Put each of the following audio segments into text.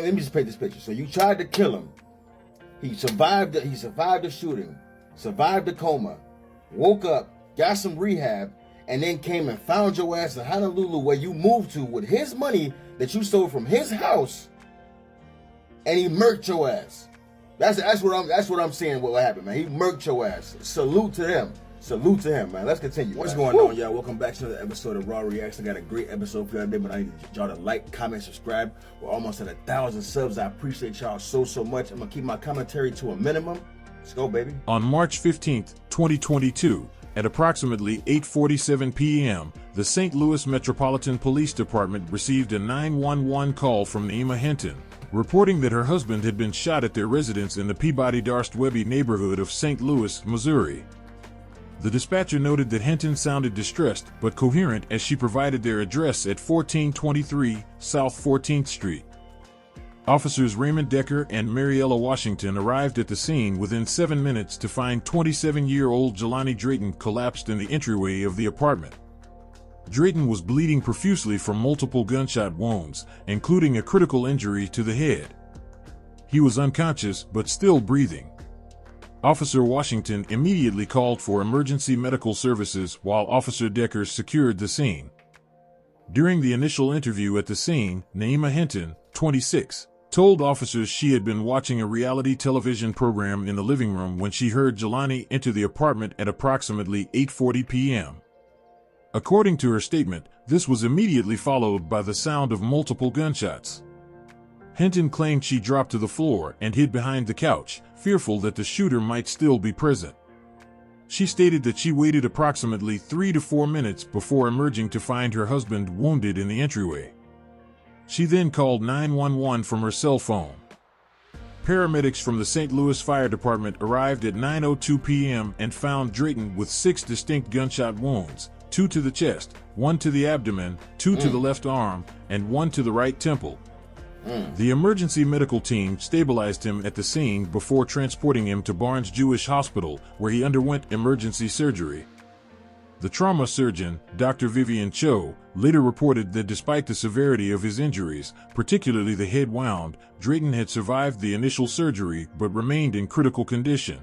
let me just paint this picture. So you tried to kill him. He survived the shooting, survived the coma, woke up, got some rehab, and then came and found your ass in Honolulu, where you moved to with his money that you stole from his house, and he murked your ass. That's what I'm saying. What happened, man? He murked your ass. Salute to him. Salute to him, man. Let's continue. What's going on, y'all? Welcome back to another episode of Raw Reacts. I got a great episode for y'all today, but I need y'all to like, comment, subscribe. We're almost at 1,000 subs. I appreciate y'all so much. I'm gonna keep my commentary to a minimum. Let's go, baby. On March 15th, 2022, at approximately 8:47 p.m., the St. Louis Metropolitan Police Department received a 911 call from Naima Hinton, reporting that her husband had been shot at their residence in the Peabody-Darst-Webby neighborhood of St. Louis, Missouri. The dispatcher noted that Hinton sounded distressed but coherent as she provided their address at 1423 South 14th Street. Officers Raymond Decker and Mariella Washington arrived at the scene within 7 minutes to find 27-year-old Jelani Drayton collapsed in the entryway of the apartment. Drayton was bleeding profusely from multiple gunshot wounds, including a critical injury to the head. He was unconscious but still breathing. Officer Washington immediately called for emergency medical services while Officer Decker secured the scene. During the initial interview at the scene, Naima Hinton, 26, told officers she had been watching a reality television program in the living room when she heard Jelani enter the apartment at approximately 8:40 p.m. According to her statement, this was immediately followed by the sound of multiple gunshots. Hinton claimed she dropped to the floor and hid behind the couch, fearful that the shooter might still be present. She stated that she waited approximately 3 to 4 minutes before emerging to find her husband wounded in the entryway. She then called 911 from her cell phone. Paramedics from the St. Louis Fire Department arrived at 9:02 p.m. and found Drayton with 6 distinct gunshot wounds, 2 to the chest, 1 to the abdomen, 2 to the left arm, and 1 to the right temple. The emergency medical team stabilized him at the scene before transporting him to Barnes Jewish Hospital, where he underwent emergency surgery. The trauma surgeon, Dr. Vivian Cho, later reported that despite the severity of his injuries, particularly the head wound, Drayton had survived the initial surgery but remained in critical condition.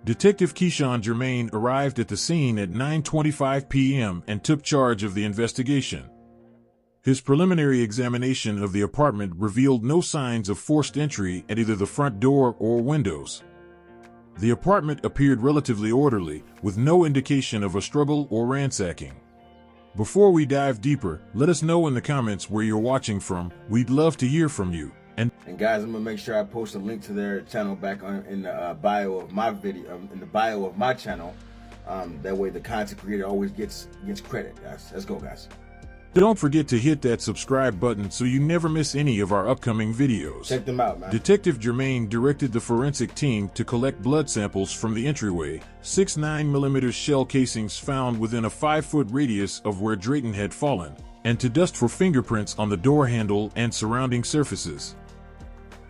Detective Keyshawn Germain arrived at the scene at 9:25 p.m. and took charge of the investigation. His preliminary examination of the apartment revealed no signs of forced entry at either the front door or windows. The apartment appeared relatively orderly, with no indication of a struggle or ransacking. Before we dive deeper, let us know in the comments where you're watching from. We'd love to hear from you. And guys, I'm gonna make sure I post a link to their channel back in the bio of my video, in the bio of my channel. That way, the content creator always gets credit, guys. Let's go, guys. Don't forget to hit that subscribe button so you never miss any of our upcoming videos. Check them out, man. Detective Germain directed the forensic team to collect blood samples from the entryway, 6 9mm shell casings found within a 5-foot radius of where Drayton had fallen, and to dust for fingerprints on the door handle and surrounding surfaces.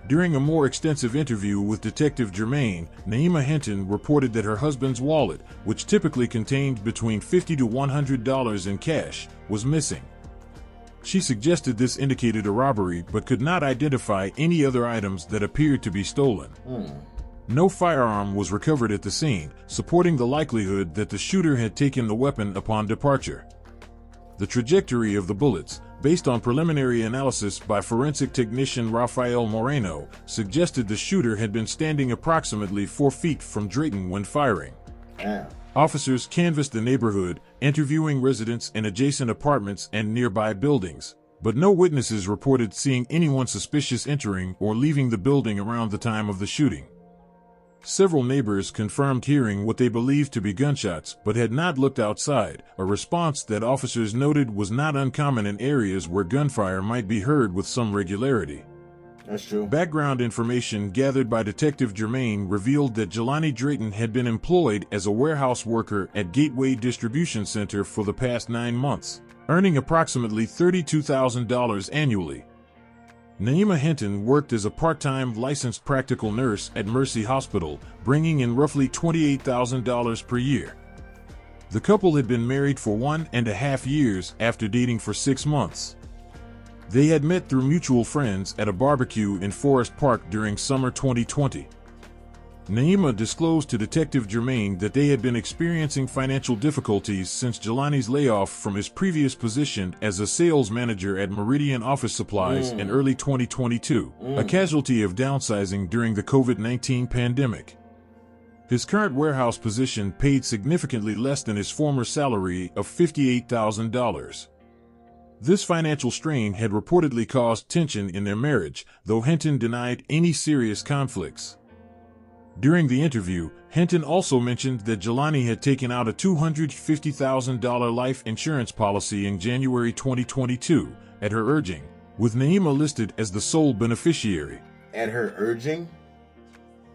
During a more extensive interview with Detective Germain, Naima Hinton reported that her husband's wallet, which typically contained between $50 to $100 in cash, was missing. She suggested this indicated a robbery but could not identify any other items that appeared to be stolen. No firearm was recovered at the scene, supporting the likelihood that the shooter had taken the weapon upon departure. The trajectory of the bullets, based on preliminary analysis by forensic technician Rafael Moreno, suggested the shooter had been standing approximately 4 feet from Drayton when firing. Damn. Officers canvassed the neighborhood, interviewing residents in adjacent apartments and nearby buildings, but no witnesses reported seeing anyone suspicious entering or leaving the building around the time of the shooting. Several neighbors confirmed hearing what they believed to be gunshots but had not looked outside, a response that officers noted was not uncommon in areas where gunfire might be heard with some regularity. That's true. Background information gathered by Detective Germain revealed that Jelani Drayton had been employed as a warehouse worker at Gateway Distribution Center for the past 9 months, earning approximately $32,000 annually. Naima Hinton worked as a part-time licensed practical nurse at Mercy Hospital, bringing in roughly $28,000 per year. The couple had been married for 1.5 years after dating for 6 months. They had met through mutual friends at a barbecue in Forest Park during summer 2020. Naima disclosed to Detective Germain that they had been experiencing financial difficulties since Jelani's layoff from his previous position as a sales manager at Meridian Office Supplies in early 2022, a casualty of downsizing during the COVID-19 pandemic. His current warehouse position paid significantly less than his former salary of $58,000. This financial strain had reportedly caused tension in their marriage, though Hinton denied any serious conflicts. During the interview, Hinton also mentioned that Jelani had taken out a $250,000 life insurance policy in January 2022, at her urging, with Naima listed as the sole beneficiary. At her urging?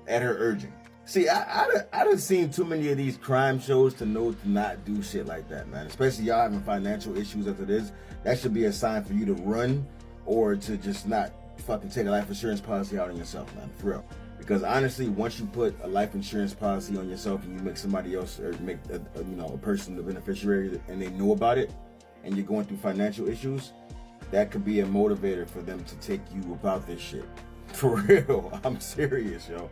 At her urging. See, I done seen too many of these crime shows to know to not do shit like that, man. Especially y'all having financial issues after this. That should be a sign for you to run or to just not fucking take a life insurance policy out on yourself, man. For real. Because honestly, once you put a life insurance policy on yourself and you make somebody else or make a person the beneficiary and they know about it and you're going through financial issues, that could be a motivator for them to take you about this shit. For real. I'm serious, yo.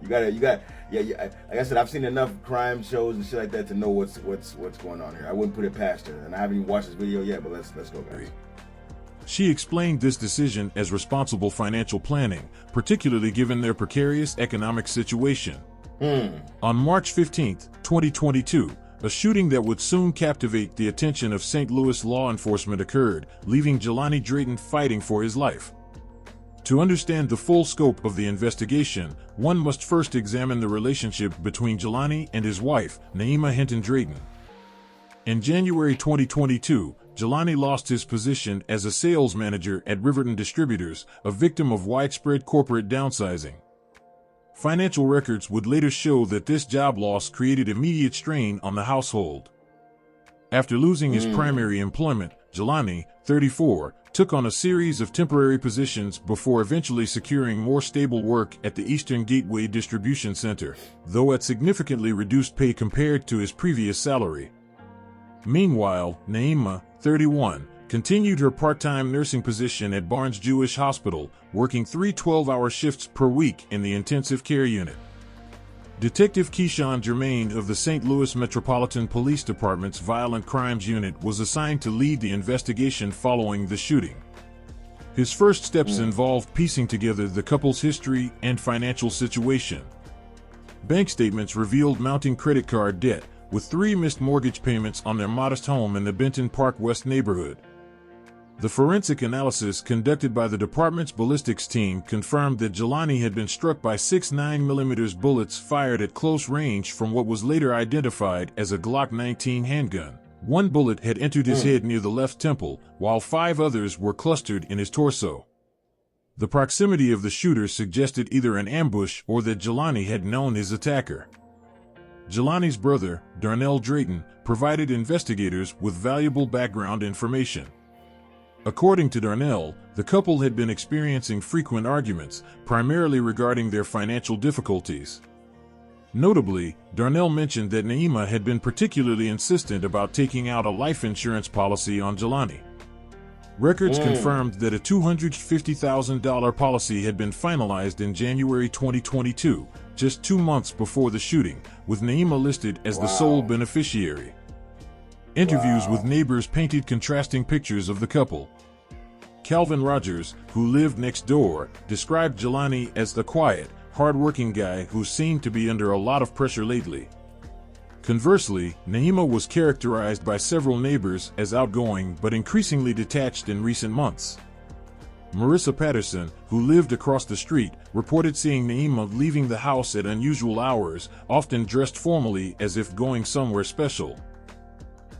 You got like I said, I've seen enough crime shows and shit like that to know what's going on here. I wouldn't put it past her, and I haven't even watched this video yet, but let's go, guys. She explained this decision as responsible financial planning, particularly given their precarious economic situation. On March 15, 2022, a shooting that would soon captivate the attention of St. Louis law enforcement occurred, leaving Jelani Drayton fighting for his life. To understand the full scope of the investigation, one must first examine the relationship between Jelani and his wife, Naima Hinton Drayton. In January 2022, Jelani lost his position as a sales manager at Riverton Distributors, a victim of widespread corporate downsizing. Financial records would later show that this job loss created immediate strain on the household. After losing his primary employment, Jelani, 34, took on a series of temporary positions before eventually securing more stable work at the Eastern Gateway Distribution Center, though at significantly reduced pay compared to his previous salary. Meanwhile, Naima, 31, continued her part-time nursing position at Barnes Jewish Hospital, working 3 12-hour shifts per week in the intensive care unit. Detective Keyshawn Germain of the St. Louis Metropolitan Police Department's Violent Crimes Unit was assigned to lead the investigation following the shooting. His first steps involved piecing together the couple's history and financial situation. Bank statements revealed mounting credit card debt, with 3 missed mortgage payments on their modest home in the Benton Park West neighborhood. The forensic analysis conducted by the department's ballistics team confirmed that Jelani had been struck by 6 9mm bullets fired at close range from what was later identified as a Glock 19 handgun. 1 bullet had entered his head near the left temple, while 5 others were clustered in his torso. The proximity of the shooter suggested either an ambush or that Jelani had known his attacker. Jelani's brother, Darnell Drayton, provided investigators with valuable background information. According to Darnell, the couple had been experiencing frequent arguments, primarily regarding their financial difficulties. Notably, Darnell mentioned that Naima had been particularly insistent about taking out a life insurance policy on Jelani. Records confirmed that a $250,000 policy had been finalized in January 2022, just 2 months before the shooting, with Naima listed as the sole beneficiary. Interviews with neighbors painted contrasting pictures of the couple. Calvin Rogers, who lived next door, described Jelani as the quiet, hard-working guy who seemed to be under a lot of pressure lately. Conversely, Naima was characterized by several neighbors as outgoing but increasingly detached in recent months. Marissa Patterson, who lived across the street, reported seeing Naima leaving the house at unusual hours, often dressed formally as if going somewhere special.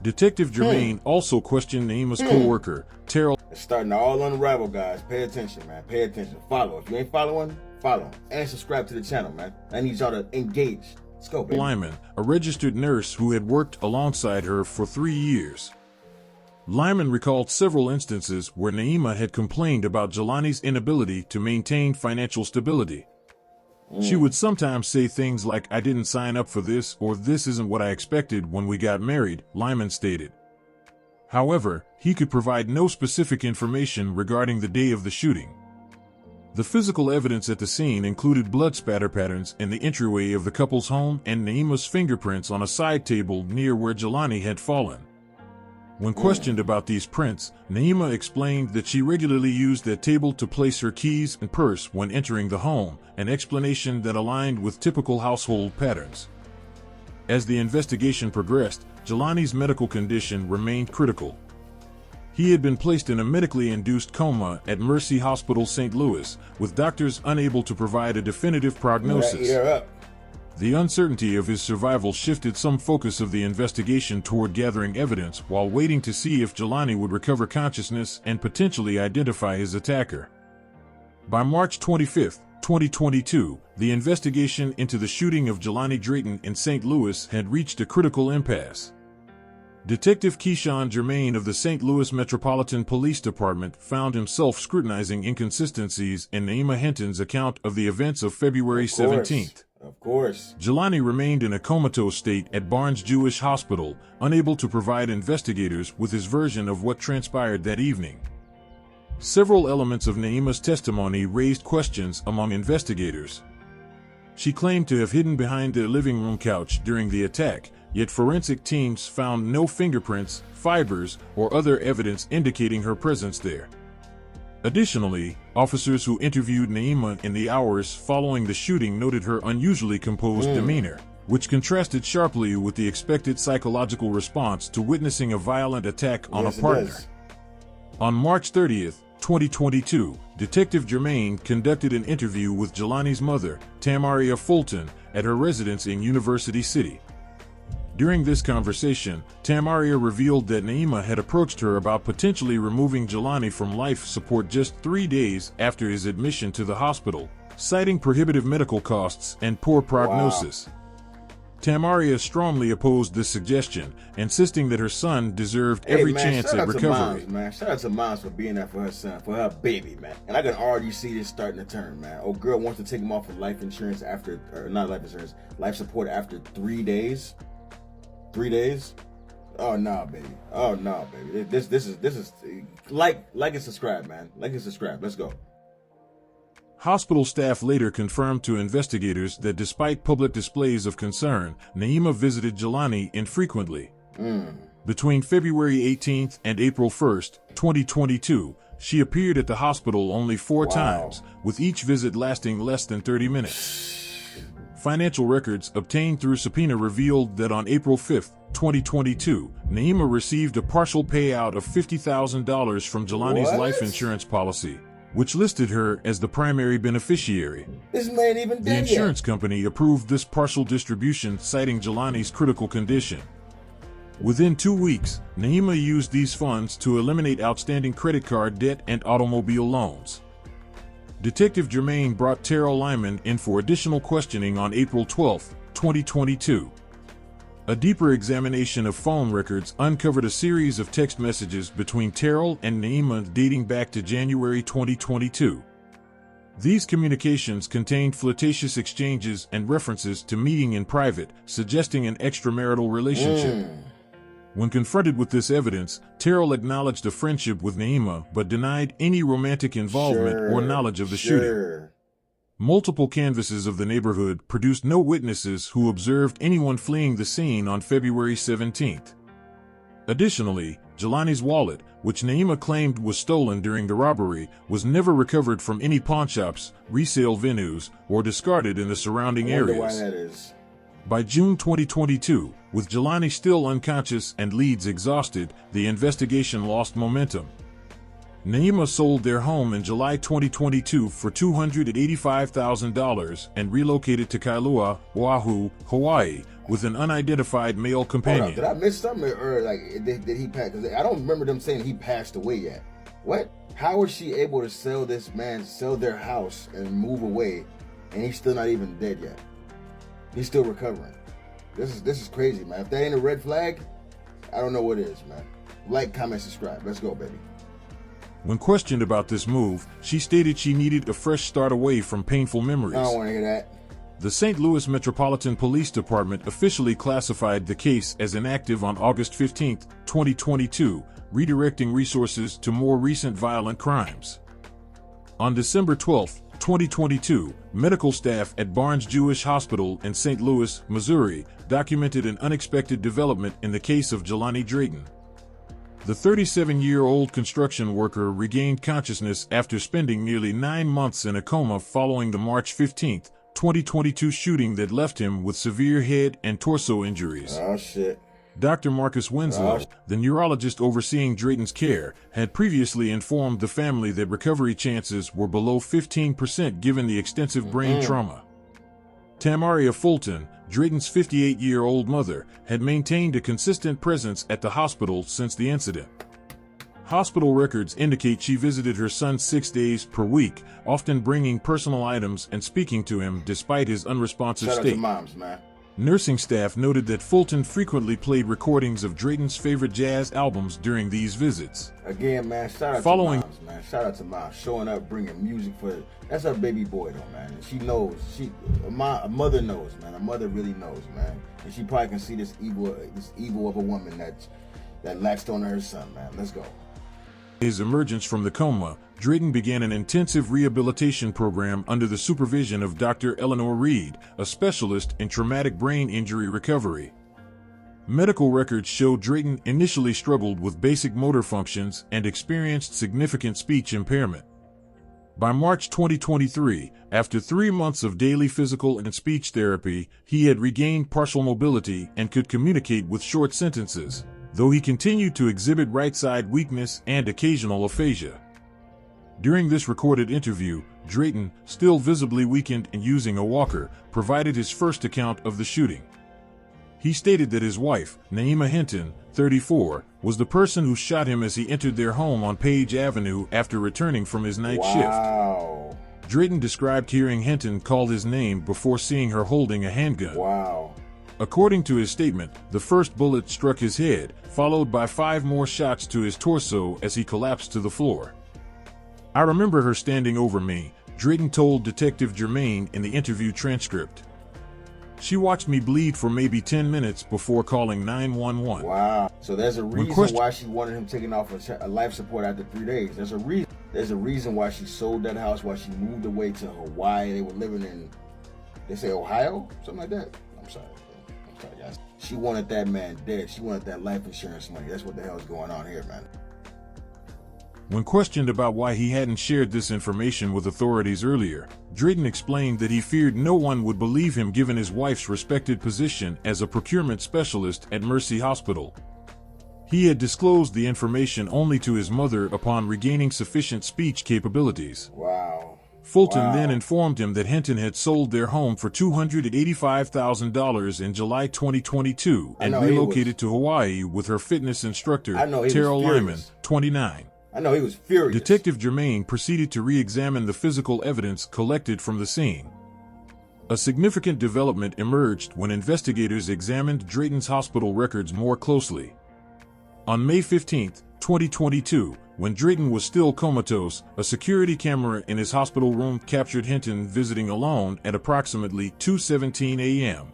Detective Germain also questioned Naima's co-worker, Terrell. It's starting to all unravel, guys. Pay attention, man. Pay attention. Follow. If you ain't following, follow. And subscribe to the channel, man. I need y'all to engage. Let's go, baby. Lyman, a registered nurse who had worked alongside her for 3 years. Lyman recalled several instances where Naima had complained about Jelani's inability to maintain financial stability. She would sometimes say things like, "I didn't sign up for this," or "this isn't what I expected when we got married," Lyman stated. However, he could provide no specific information regarding the day of the shooting. The physical evidence at the scene included blood spatter patterns in the entryway of the couple's home and Naima's fingerprints on a side table near where Jelani had fallen. When questioned about these prints, Naima explained that she regularly used that table to place her keys and purse when entering the home, an explanation that aligned with typical household patterns. As the investigation progressed, Jelani's medical condition remained critical. He had been placed in a medically induced coma at Mercy Hospital, St. Louis, with doctors unable to provide a definitive prognosis. The uncertainty of his survival shifted some focus of the investigation toward gathering evidence while waiting to see if Jelani would recover consciousness and potentially identify his attacker. By March 25, 2022, the investigation into the shooting of Jelani Drayton in St. Louis had reached a critical impasse. Detective Keyshawn Germain of the St. Louis Metropolitan Police Department found himself scrutinizing inconsistencies in Naima Hinton's account of the events of February 17th. Of course. Jelani remained in a comatose state at Barnes Jewish Hospital, unable to provide investigators with his version of what transpired that evening. Several elements of Naima's testimony raised questions among investigators. She claimed to have hidden behind the living room couch during the attack, yet forensic teams found no fingerprints, fibers, or other evidence indicating her presence there. Additionally, officers who interviewed Naima in the hours following the shooting noted her unusually composed demeanor, which contrasted sharply with the expected psychological response to witnessing a violent attack on a partner. On March 30, 2022, Detective Germain conducted an interview with Jelani's mother, Tamaria Fulton, at her residence in University City. During this conversation, Tamaria revealed that Naima had approached her about potentially removing Jelani from life support just 3 days after his admission to the hospital, citing prohibitive medical costs and poor prognosis. Tamaria strongly opposed this suggestion, insisting that her son deserved every chance at recovery. Shout out to moms for being there for her son, for her baby, man. And I can already see this starting to turn, man. Old girl wants to take him off of life insurance after, or not life insurance, life support after 3 days. 3 days? Oh no, baby. Oh no, baby. This is like and subscribe, man. Like and subscribe. Let's go. Hospital staff later confirmed to investigators that despite public displays of concern, Naima visited Jelani infrequently. Between February 18th and April 1st, 2022, she appeared at the hospital only 4 times, with each visit lasting less than 30 minutes. Financial records obtained through subpoena revealed that on April 5, 2022, Naima received a partial payout of $50,000 from Jelani's life insurance policy, which listed her as the primary beneficiary. This man even The insurance company approved this partial distribution, citing Jelani's critical condition. Within 2 weeks, Naima used these funds to eliminate outstanding credit card debt and automobile loans. Detective Germain brought Terrell Lyman in for additional questioning on April 12, 2022. A deeper examination of phone records uncovered a series of text messages between Terrell and Naima dating back to January 2022. These communications contained flirtatious exchanges and references to meeting in private, suggesting an extramarital relationship. When confronted with this evidence, Terrell acknowledged a friendship with Naima but denied any romantic involvement or knowledge of the shooting. Multiple canvasses of the neighborhood produced no witnesses who observed anyone fleeing the scene on February 17th. Additionally, Jelani's wallet, which Naima claimed was stolen during the robbery, was never recovered from any pawnshops, resale venues, or discarded in the surrounding areas. Why that is. By June 2022, with Jelani still unconscious and leads exhausted, the investigation lost momentum. Naima sold their home in July 2022 for $285,000 and relocated to Kailua, Oahu, Hawaii, with an unidentified male companion. Did I miss something, or did he pass? Because I don't remember them saying he passed away yet. What? How was she able to sell their house and move away, and he's still not even dead yet? He's still recovering. This is crazy, man. If that ain't a red flag, I don't know what is, man. Like, comment, subscribe. Let's go, baby. When questioned about this move, she stated she needed a fresh start away from painful memories. I don't want to hear that. The St. Louis Metropolitan Police Department officially classified the case as inactive on August 15, 2022, redirecting resources to more recent violent crimes. On December 12, 2022, medical staff at Barnes Jewish Hospital in St. Louis, Missouri, documented an unexpected development in the case of Jelani Drayton. The 37-year-old construction worker regained consciousness after spending nearly 9 months in a coma following the March 15, 2022 shooting that left him with severe head and torso injuries. Oh, shit. Dr. Marcus Winslow, the neurologist overseeing Drayton's care, had previously informed the family that recovery chances were below 15% given the extensive brain trauma. Tamaria Fulton, Drayton's 58-year-old mother, had maintained a consistent presence at the hospital since the incident. Hospital records indicate she visited her son 6 days per week, often bringing personal items and speaking to him despite his unresponsive Shout state. out to moms, man. Nursing staff noted that Fulton frequently played recordings of Drayton's favorite jazz albums during these visits. Again, man, shout out to moms, man. Shout out to moms showing up, bringing music for. That's her baby boy, though, man. And she knows. A mother knows, man. A mother really knows, man. And she probably can see this evil of a woman that latched on to her son, man. Let's go. His emergence from the coma, Drayton began an intensive rehabilitation program under the supervision of Dr. Eleanor Reed, a specialist in traumatic brain injury recovery. Medical records show Drayton initially struggled with basic motor functions and experienced significant speech impairment. By March 2023, after 3 months of daily physical and speech therapy, he had regained partial mobility and could communicate with short sentences, though he continued to exhibit right-side weakness and occasional aphasia. During this recorded interview, Drayton, still visibly weakened and using a walker, provided his first account of the shooting. He stated that his wife, Naima Hinton, 34, was the person who shot him as he entered their home on Page Avenue after returning from his night shift. Drayton described hearing Hinton call his name before seeing her holding a handgun. Wow. According to his statement, the first bullet struck his head, followed by 5 more shots to his torso as he collapsed to the floor. I remember her standing over me, Drayton told Detective Germain in the interview transcript. She watched me bleed for maybe 10 minutes before calling 911. Wow. So there's a reason why she wanted him taken off a life support after 3 days. There's a reason. There's a reason why she sold that house, why she moved away to Hawaii. They were living in, they say Ohio? Something like that. I'm sorry, guys. She wanted that man dead. She wanted that life insurance money. That's what the hell is going on here, man. When questioned about why he hadn't shared this information with authorities earlier, Drayton explained that he feared no one would believe him given his wife's respected position as a procurement specialist at Mercy Hospital. He had disclosed the information only to his mother upon regaining sufficient speech capabilities. Wow. Fulton then informed him that Hinton had sold their home for $285,000 in July 2022 and relocated to Hawaii with her fitness instructor, Terrell Lyman, 29. I know he was furious. Detective Germain proceeded to re-examine the physical evidence collected from the scene. A significant development emerged when investigators examined Drayton's hospital records more closely. On May 15, 2022, when Drayton was still comatose, a security camera in his hospital room captured Hinton visiting alone at approximately 2:17 a.m.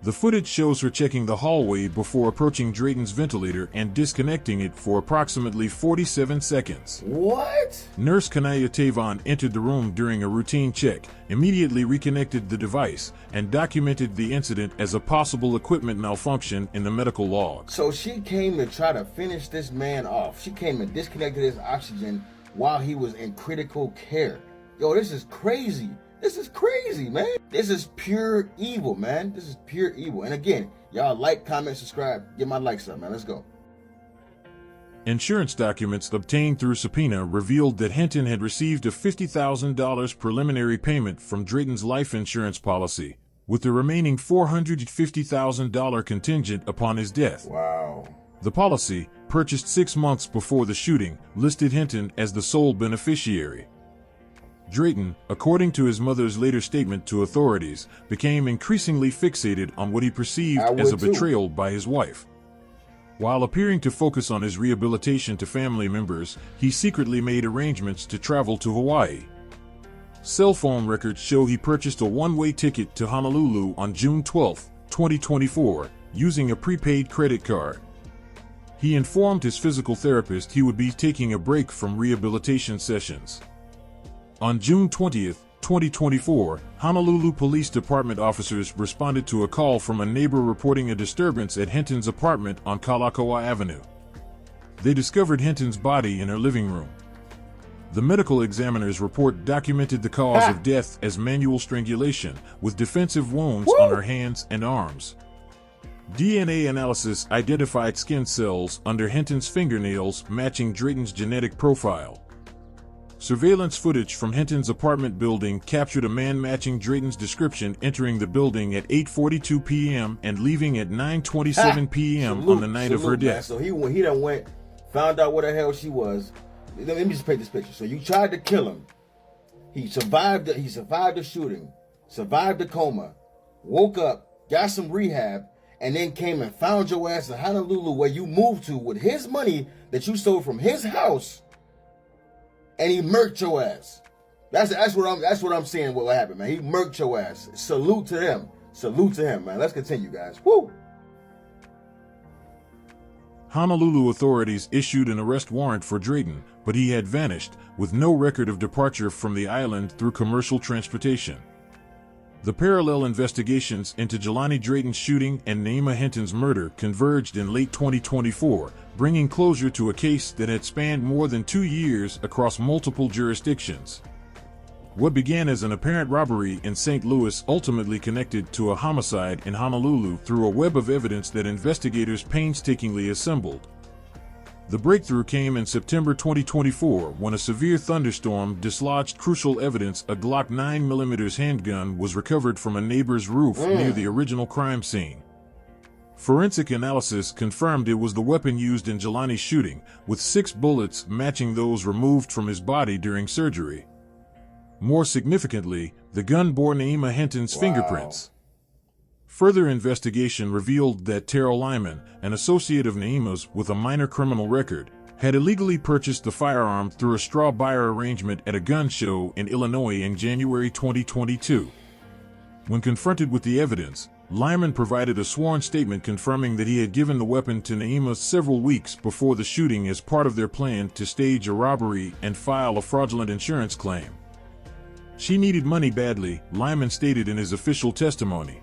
The footage shows her checking the hallway before approaching Drayton's ventilator and disconnecting it for approximately 47 seconds. What? Nurse Kanaya Tavon entered the room during a routine check, immediately reconnected the device, and documented the incident as a possible equipment malfunction in the medical log. So she came to try to finish this man off. She came and disconnected his oxygen while he was in critical care. Yo, this is crazy. This is crazy, man. This is pure evil, man. This is pure evil. And again, y'all like, comment, subscribe. Get my likes up, man. Let's go. Insurance documents obtained through subpoena revealed that Hinton had received a $50,000 preliminary payment from Drayton's life insurance policy, with the remaining $450,000 contingent upon his death. Wow. The policy, purchased 6 months before the shooting, listed Hinton as the sole beneficiary. Drayton, according to his mother's later statement to authorities, became increasingly fixated on what he perceived as a betrayal by his wife. While appearing to focus on his rehabilitation to family members, he secretly made arrangements to travel to Hawaii. Cell phone records show he purchased a one-way ticket to Honolulu on June 12, 2024, using a prepaid credit card. He informed his physical therapist he would be taking a break from rehabilitation sessions. On June 20, 2024, Honolulu Police Department officers responded to a call from a neighbor reporting a disturbance at Hinton's apartment on Kalakaua Avenue. They discovered Hinton's body in her living room. The medical examiner's report documented the cause of death as manual strangulation, with defensive wounds on her hands and arms. DNA analysis identified skin cells under Hinton's fingernails matching Drayton's genetic profile. Surveillance footage from Hinton's apartment building captured a man matching Drayton's description entering the building at 8:42 p.m. and leaving at 9:27 p.m. on the night of her death. Man. So he done went, found out where the hell she was. Let me just paint this picture. So you tried to kill him. He survived the shooting, survived the coma, woke up, got some rehab, and then came and found your ass in Honolulu where you moved to with his money that you stole from his house, and he murked your ass. That's what I'm saying what happened, man. He murked your ass. Salute to him. Salute to him, man. Let's continue, guys. Woo! Honolulu authorities issued an arrest warrant for Drayton, but he had vanished, with no record of departure from the island through commercial transportation. The parallel investigations into Jelani Drayton's shooting and Naima Hinton's murder converged in late 2024, bringing closure to a case that had spanned more than 2 years across multiple jurisdictions. What began as an apparent robbery in St. Louis ultimately connected to a homicide in Honolulu through a web of evidence that investigators painstakingly assembled. The breakthrough came in September 2024 when a severe thunderstorm dislodged crucial evidence. A Glock 9mm handgun was recovered from a neighbor's roof near the original crime scene. Forensic analysis confirmed it was the weapon used in Jelani's shooting, with 6 bullets matching those removed from his body during surgery. More significantly, the gun bore Naima Hinton's fingerprints. Further investigation revealed that Terrell Lyman, an associate of Naima's with a minor criminal record, had illegally purchased the firearm through a straw buyer arrangement at a gun show in Illinois in January 2022. When confronted with the evidence, Lyman provided a sworn statement confirming that he had given the weapon to Naima several weeks before the shooting as part of their plan to stage a robbery and file a fraudulent insurance claim. She needed money badly, Lyman stated in his official testimony.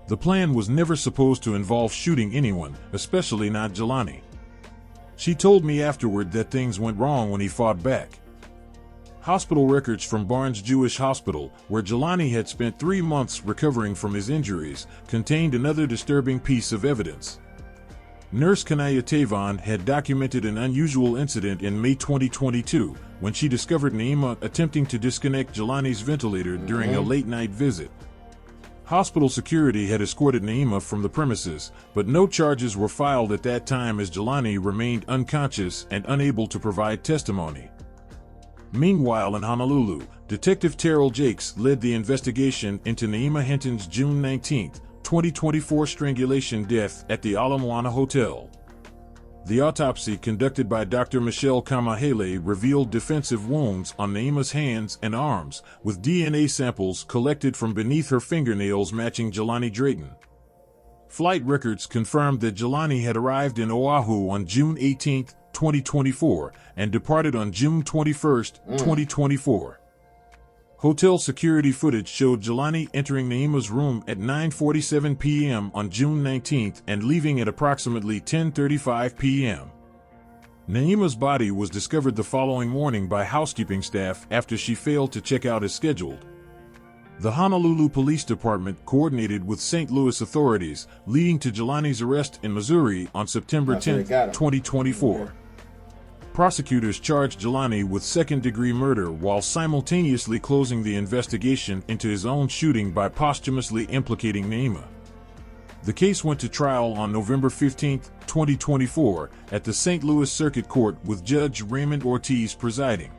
The plan was never supposed to involve shooting anyone, especially not Jelani. She told me afterward that things went wrong when he fought back. Hospital records from Barnes Jewish Hospital, where Jelani had spent 3 months recovering from his injuries, contained another disturbing piece of evidence. Nurse Kanaya Tavon had documented an unusual incident in May 2022 when she discovered Naima attempting to disconnect Jelani's ventilator during a late-night visit. Hospital security had escorted Naima from the premises, but no charges were filed at that time as Jelani remained unconscious and unable to provide testimony. Meanwhile in Honolulu, Detective Terrell Jakes led the investigation into Naima Hinton's June 19, 2024 strangulation death at the Ala Moana Hotel. The autopsy conducted by Dr. Michelle Kamahele revealed defensive wounds on Naima's hands and arms, with DNA samples collected from beneath her fingernails matching Jelani Drayton. Flight records confirmed that Jelani had arrived in Oahu on June 18, 2024, and departed on June 21, 2024. Hotel security footage showed Jelani entering Naima's room at 9:47 p.m. on June 19th and leaving at approximately 10:35 p.m. Naima's body was discovered the following morning by housekeeping staff after she failed to check out as scheduled. The Honolulu Police Department coordinated with St. Louis authorities, leading to Jelani's arrest in Missouri on September 10, 2024. Prosecutors charged Jelani with second-degree murder while simultaneously closing the investigation into his own shooting by posthumously implicating Naima. The case went to trial on November 15, 2024, at the St. Louis Circuit Court with Judge Raymond Ortiz presiding.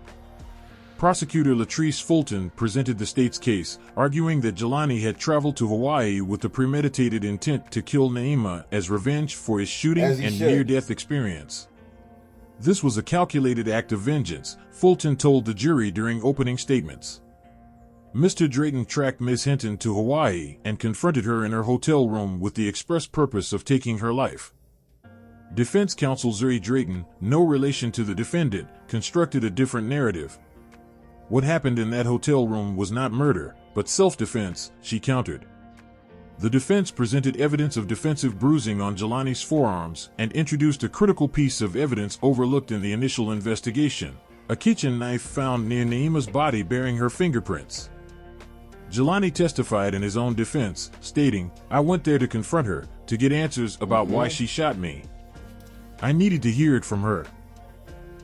Prosecutor Latrice Fulton presented the state's case, arguing that Jelani had traveled to Hawaii with the premeditated intent to kill Naima as revenge for his shooting and near-death experience. This was a calculated act of vengeance, Fulton told the jury during opening statements. Mr. Drayton tracked Ms. Hinton to Hawaii and confronted her in her hotel room with the express purpose of taking her life. Defense counsel Zuri Drayton, no relation to the defendant, constructed a different narrative. What happened in that hotel room was not murder, but self-defense, she countered. The defense presented evidence of defensive bruising on Jelani's forearms and introduced a critical piece of evidence overlooked in the initial investigation, a kitchen knife found near Naima's body bearing her fingerprints. Jelani testified in his own defense, stating, "I went there to confront her, to get answers about why she shot me. I needed to hear it from her.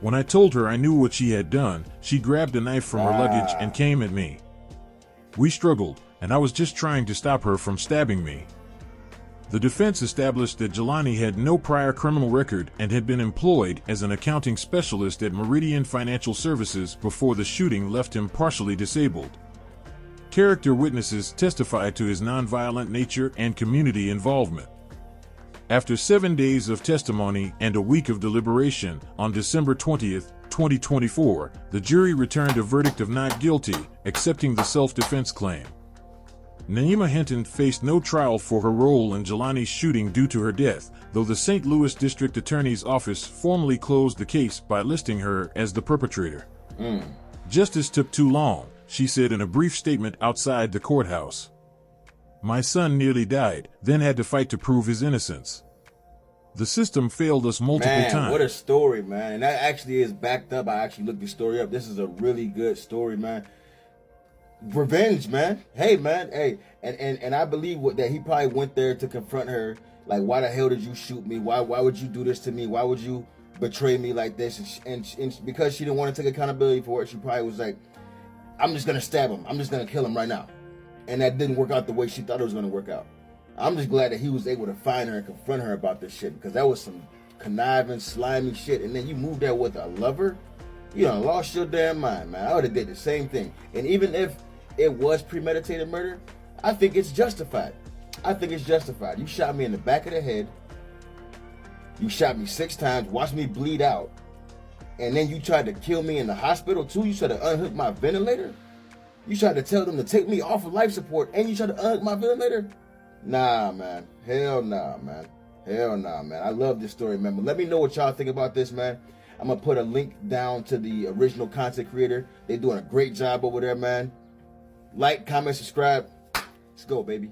When I told her I knew what she had done, she grabbed a knife from her luggage and came at me. We struggled, and I was just trying to stop her from stabbing me." The defense established that Jelani had no prior criminal record and had been employed as an accounting specialist at Meridian Financial Services before the shooting left him partially disabled. Character witnesses testified to his nonviolent nature and community involvement. After 7 days of testimony and a week of deliberation, on December 20th, 2024, the jury returned a verdict of not guilty, accepting the self-defense claim. Naima Hinton faced no trial for her role in Jelani's shooting due to her death, though the St. Louis District Attorney's Office formally closed the case by listing her as the perpetrator. Justice took too long, she said in a brief statement outside the courthouse. "My son nearly died, then had to fight to prove his innocence. The system failed us multiple times." What a story, man. And that actually is backed up. I actually looked the story up. This is a really good story, man. Revenge, man. Hey, man. Hey. And I believe that he probably went there to confront her. Like, why the hell did you shoot me? Why would you do this to me? Why would you betray me like this? And because she didn't want to take accountability for it, she probably was like, "I'm just going to stab him. I'm just going to kill him right now." And that didn't work out the way she thought it was going to work out. I'm just glad that he was able to find her and confront her about this shit, because that was some conniving, slimy shit. And then you moved there with a lover? You done lost your damn mind, man. I would have did the same thing. And even if it was premeditated murder, I think it's justified. I think it's justified. You shot me in the back of the head. You shot me 6 times, watched me bleed out. And then you tried to kill me in the hospital too. You tried to unhook my ventilator. You tried to tell them to take me off of life support, and you tried to unhook my ventilator? Nah, man. Hell nah, man. Hell nah, man. I love this story, man. But let me know what y'all think about this, man. I'm going to put a link down to the original content creator. They're doing a great job over there, man. Like, comment, subscribe. Let's go, baby.